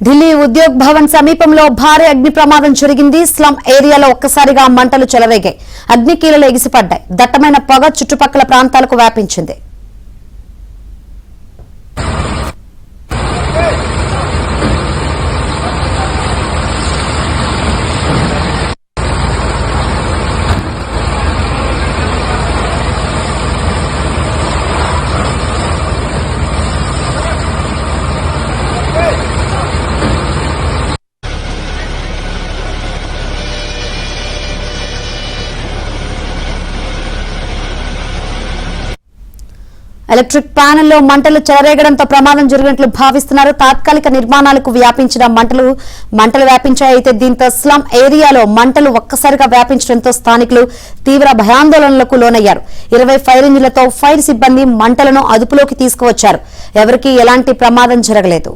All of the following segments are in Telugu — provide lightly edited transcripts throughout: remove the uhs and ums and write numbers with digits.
ఢిల్లీ ఉద్యోగ్ భవన్ సమీపంలో భారీ అగ్ని ప్రమాదం జరిగింది. స్లమ్ ఏరియాలో ఒక్కసారిగా మంటలు చెలరేగాయి. అగ్నికీలలు ఎగిసిపడ్డాయి. దట్టమైన పొగ చుట్టుపక్కల ప్రాంతాలకు వ్యాపించింది. ఎలక్ట్రిక్ ప్యానెల్లో మంటలు చెలరేగడంతో ప్రమాదం జరిగినట్లు భావిస్తున్నారు. తాత్కాలిక నిర్మాణాలకు వ్యాపించిన మంటలు వ్యాపించాయి. అయితే దీంతో స్లమ్ ఏరియాలో మంటలు ఒక్కసారిగా వ్యాపించడంతో స్థానికులు తీవ్ర భయాందోళనలకు లోనయ్యారు. 20 ఫైర్ ఇంజిన్లతో ఫైర్ సిబ్బంది మంటలను అదుపులోకి తీసుకువచ్చారు. ఎవరికీ ఎలాంటి ప్రమాదం జరగలేదు.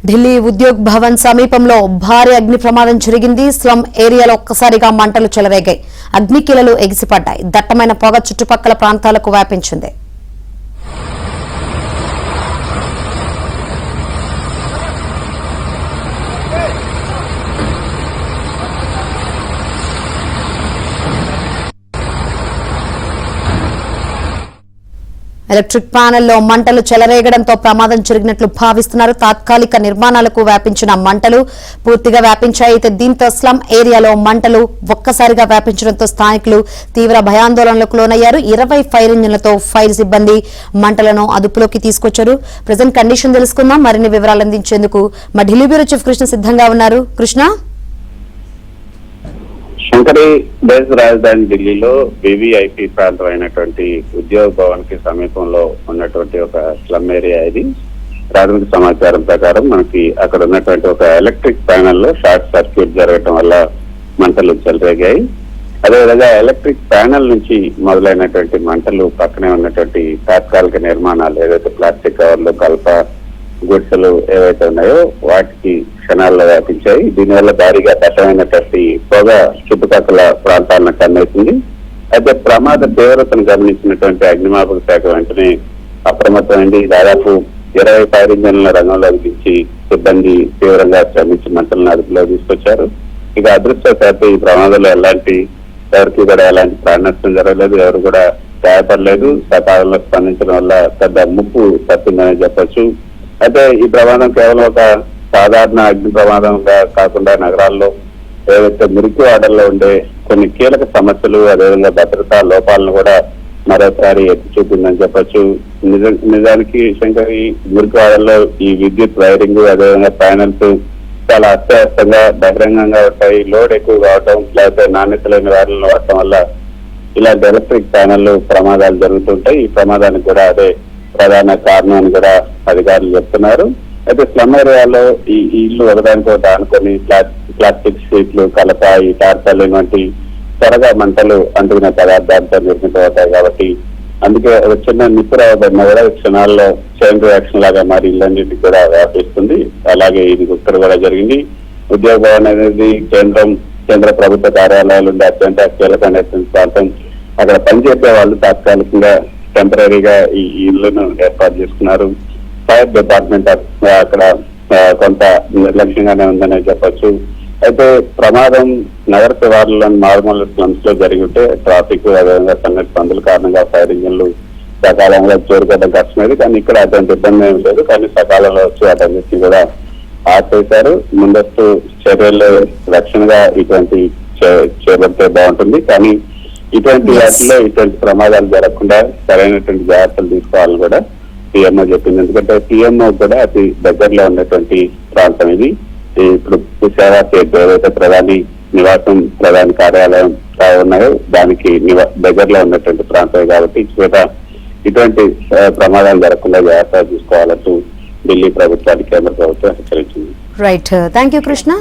ఢిల్లీ ఉద్యోగ్ భవన్ సమీపంలో భారీ అగ్ని ప్రమాదం జరిగింది. స్లమ్ ఏరియాలో ఒక్కసారిగా మంటలు చెలరేగాయి. అగ్నికీలలు ఎగిసిపడ్డాయి. దట్టమైన పొగ చుట్టుపక్కల ప్రాంతాలకు వ్యాపించింది. ఎలక్ట్రిక్ ప్యానెల్లో మంటలు చెలరేగడంతో ప్రమాదం జరిగినట్లు భావిస్తున్నారు. తాత్కాలిక నిర్మాణాలకు వ్యాపించిన మంటలు పూర్తిగా వ్యాపించాయి. అయితే దీంతో స్లమ్ ఏరియాలో మంటలు ఒక్కసారిగా వ్యాపించడంతో స్థానికులు తీవ్ర భయాందోళనలకు లోనయ్యారు. 20 ఫైర్ ఇంజిన్లతో ఫైర్ సిబ్బంది మంటలను అదుపులోకి తీసుకొచ్చారు. ప్రజెంట్ కండిషన్ తెలుసుకుందాం. మరిన్ని వివరాలు అందించేందుకు మా ఢిల్లీ బ్యూరో చీఫ్ కృష్ణ సిద్ధంగా ఉన్నారు. కృష్ణ, శంకరి దేశ రాజధాని ఢిల్లీలో వివిఐపి ప్రాంతం అయినటువంటి ఉద్యోగ భవన్ కి సమీపంలో ఉన్నటువంటి ఒక స్లమ్ ఏరియా. ఇది ప్రాథమిక సమాచారం ప్రకారం మనకి అక్కడ ఉన్నటువంటి ఒక ఎలక్ట్రిక్ ప్యానెల్ లో షార్ట్ సర్క్యూట్ జరగటం వల్ల మంటలు చెలరేగాయి. అదేవిధంగా ఎలక్ట్రిక్ ప్యానెల్ నుంచి మొదలైనటువంటి మంటలు పక్కనే ఉన్నటువంటి తాత్కాలిక నిర్మాణాలు ఏదైతే ప్లాస్టిక్ కవర్లు కలప గుడ్సలు ఏవైతే ఉన్నాయో వాటికి క్షణాల్లో వ్యాపించాయి. దీనివల్ల భారీగా దట్టమైనటువంటి పొగ చుట్టుపక్కల ప్రాంతాలను కన్నేసింది. అయితే ప్రమాద తీవ్రతను గమనించినటువంటి అగ్నిమాపక శాఖ వెంటనే అప్రమత్తమైంది. దాదాపు 20 ఫైర్ ఇంజన్ల రంగంలోకి దించి సిబ్బంది తీవ్రంగా శ్రమించి మంటలను అదుపులో తీసుకొచ్చారు. ఇక అదృష్టవశాత్తు ఈ ప్రమాదంలో ఎవరికి కూడా ఎలాంటి ప్రాణ నష్టం జరగలేదు. ఎవరు కూడా గాయపడలేదు. సకాలంలో స్పందించడం వల్ల పెద్ద ముప్పు తప్పిందని చెప్పొచ్చు. అయితే ఈ ప్రమాదం కేవలం ఒక సాధారణ అగ్ని ప్రమాదంగా కాకుండా నగరాల్లో ఏదైతే మురికి వాడల్లో ఉండే కొన్ని కీలక సమస్యలు అదేవిధంగా భద్రతా లోపాలను కూడా మరోసారి ఎత్తి చూపిందని చెప్పొచ్చు. నిజానికి శంకర్, ఈ మురికి వాడల్లో ఈ విద్యుత్ వైరింగ్ అదేవిధంగా ప్యానెల్స్ చాలా అస్తవ్యస్తంగా బహిరంగంగా ఉంటాయి. లోడ్ ఎక్కువ కావటం లేకపోతే నాణ్యత లేని వారిని వాడటం వల్ల ఇలాంటి ఎలక్ట్రిక్ ప్యానెల్ ప్రమాదాలు జరుగుతుంటాయి. ఈ ప్రమాదానికి కూడా అదే ప్రధాన కారణం అని కూడా అధికారులు చెప్తున్నారు. అయితే స్లమ్ ఏరియాలో ఈ ఇల్లు ఒకదానితో అనుకుని ప్లాస్టిక్ షీట్లు కలప ఈ టార్పాలిన్ వంటి త్వరగా మంటలు అంటుకునే పదార్థాలతో నిర్మితమవుతాయి కాబట్టి అందుకే ఒక చిన్న నిప్పురావబడిన కూడా క్షణాల్లో చైన్ రియాక్షన్ లాగా మారి ఇళ్ళన్నింటికి కూడా వ్యాపిస్తుంది. అలాగే ఇది ఇక్కడ కూడా జరిగింది. ఉద్యోగ భవన్ అనేది కేంద్ర ప్రభుత్వ కార్యాలయాలు ఉండే అత్యంత కీలకమైనటువంటి ప్రాంతం. అక్కడ పనిచేసే వాళ్ళు తాత్కాలికంగా టెంపరీగా ఈ ఇళ్లను ఏర్పాటు చేసుకున్నారు. ఫైర్ డిపార్ట్మెంట్ అక్కడ కొంత నిర్లక్ష్యంగానే ఉందనే చెప్పొచ్చు. అయితే ప్రమాదం నగర శివార్లలోని మారుమూల స్లమ్స్ లో జరిగి ఉంటే ట్రాఫిక్ అదేవిధంగా సన్నటి పందుల కారణంగా ఫైర్ ఇంజిన్లు సకాలంలో చేరుకోవడం కష్టమైంది. కానీ ఇక్కడ అటువంటి ఇబ్బంది ఏమి లేదు. కానీ సకాలంలో వచ్చి వాటన్నిటిని కూడా ఆపేశారు. ముందస్తు చర్యలు రక్షణగా ఇటువంటి చేపడితే బాగుంటుంది. కానీ ఇటువంటి వాటిలో ఇటువంటి ప్రమాదాలు జరగకుండా సరైనటువంటి జాగ్రత్తలు తీసుకోవాలని కూడా పిఎంఓ చెప్పింది. ఎందుకంటే పిఎంఓ కూడా అతి దగ్గరలో ఉన్నటువంటి ప్రాంతం ఇది. ఇప్పుడు సేవా సేతు ఏదైతే ప్రధాని నివాసం ప్రధాని కార్యాలయం ఉన్నాయో దానికి దగ్గరలో ఉన్నటువంటి ప్రాంతమే కాబట్టి చోట ఇటువంటి ప్రమాదాలు జరగకుండా జాగ్రత్తగా చూసుకోవాలంటూ ఢిల్లీ ప్రభుత్వానికి కేంద్ర ప్రభుత్వం హెచ్చరించింది. Right, thank you Krishna.